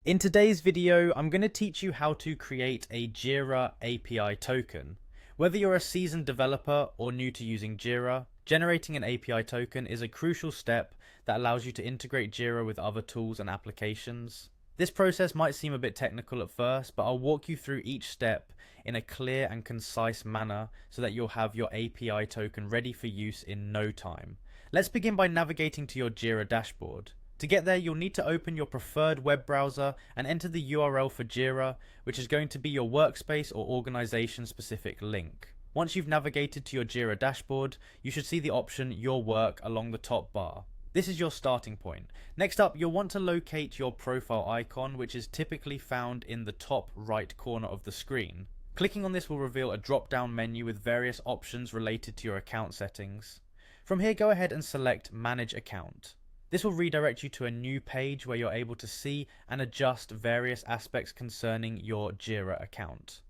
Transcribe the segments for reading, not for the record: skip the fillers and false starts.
In today's video, I'm going to teach you how to create a Jira API token. Whether you're a seasoned developer or new to using Jira, generating an API token is a crucial step that allows you to integrate Jira with other tools and applications. This process might seem a bit technical at first, but I'll walk you through each step in a clear and concise manner so that you'll have your API token ready for use in no time. Let's begin by navigating to your Jira dashboard. To get there, you'll need to open your preferred web browser and enter the URL for Jira, which is going to be your workspace or organization specific link. Once you've navigated to your Jira dashboard, you should see the option Your Work along the top bar. This is your starting point. Next up, you'll want to locate your profile icon, which is typically found in the top right corner of the screen. Clicking on this will reveal a drop-down menu with various options related to your account settings. From here, go ahead and select Manage Account. This will redirect you to a new page where you're able to see and adjust various aspects concerning your Jira account.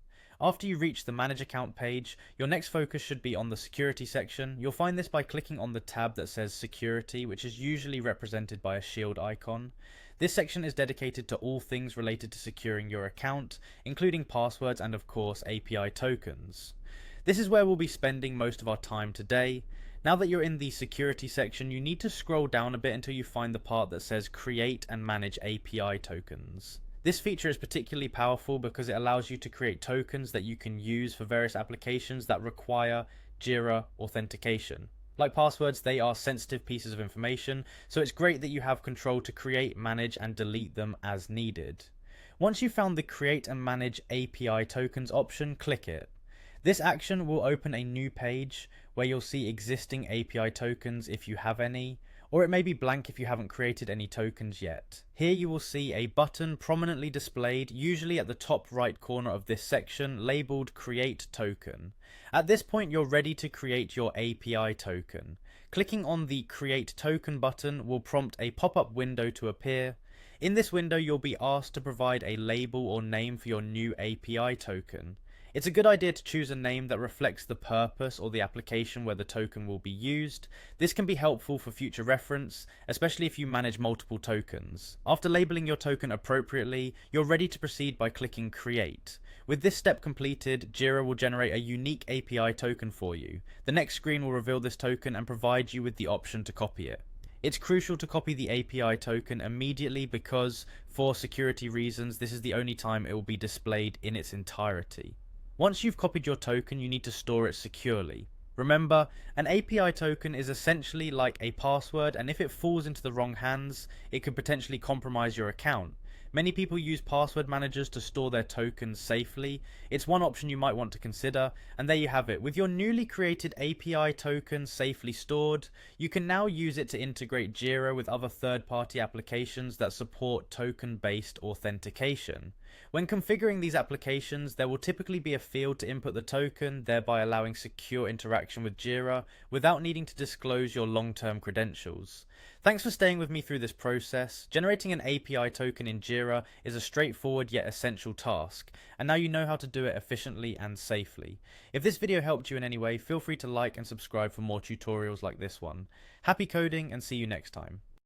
After you reach the Manage Account page, your next focus should be on the Security section. You'll find this by clicking on the tab that says Security, which is usually represented by a shield icon. This section is dedicated to all things related to securing your account, including passwords and of course API tokens. This is where we'll be spending most of our time today. Now that you're in the security section, you need to scroll down a bit until you find the part that says Create and Manage API Tokens. This feature is particularly powerful because it allows you to create tokens that you can use for various applications that require Jira authentication. Like passwords, they are sensitive pieces of information, so it's great that you have control to create, manage, and delete them as needed. Once you've found the Create and Manage API Tokens option, click it. This action will open a new page where you'll see existing API tokens if you have any, or it may be blank if you haven't created any tokens yet. Here you will see a button prominently displayed, usually at the top right corner of this section, labeled Create Token. At this point, you're ready to create your API token. Clicking on the Create Token button will prompt a pop-up window to appear. In this window, you'll be asked to provide a label or name for your new API token. It's a good idea to choose a name that reflects the purpose or the application where the token will be used. This can be helpful for future reference, especially if you manage multiple tokens. After labeling your token appropriately, you're ready to proceed by clicking Create. With this step completed, Jira will generate a unique API token for you. The next screen will reveal this token and provide you with the option to copy it. It's crucial to copy the API token immediately because, for security reasons, this is the only time it will be displayed in its entirety. Once you've copied your token, you need to store it securely. Remember, an API token is essentially like a password, and if it falls into the wrong hands, it could potentially compromise your account. Many people use password managers to store their tokens safely. It's one option you might want to consider, and there you have it. With your newly created API token safely stored, you can now use it to integrate Jira with other third-party applications that support token-based authentication. When configuring these applications, there will typically be a field to input the token, thereby allowing secure interaction with Jira without needing to disclose your long-term credentials. Thanks for staying with me through this process. Generating an API token in Jira is a straightforward yet essential task, and now you know how to do it efficiently and safely. If this video helped you in any way, feel free to like and subscribe for more tutorials like this one. Happy coding and see you next time.